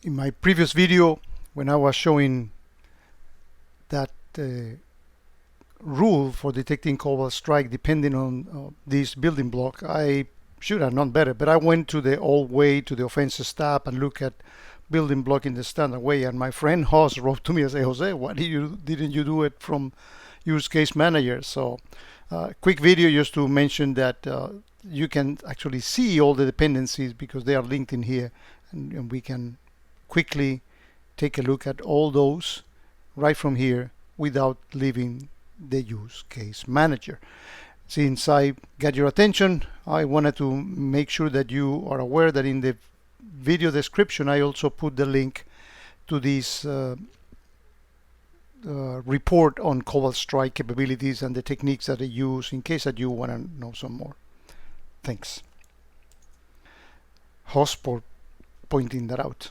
In my previous video, when I was showing that rule for detecting cobalt strike depending on this building block, I should have known better, but I went to the old way, to the offenses tab, and look at building block in the standard way. And my friend Jos wrote to me and said, Jose, why didn't you do it from use case manager? So quick video just to mention that you can actually see all the dependencies because they are linked in here, and we can quickly take a look at all those right from here without leaving the use case manager. Since I got your attention, I wanted to make sure that you are aware that in the video description I also put the link to this report on cobalt strike capabilities and the techniques that I use in case that you want to know some more. Thanks, Jos, for pointing that out.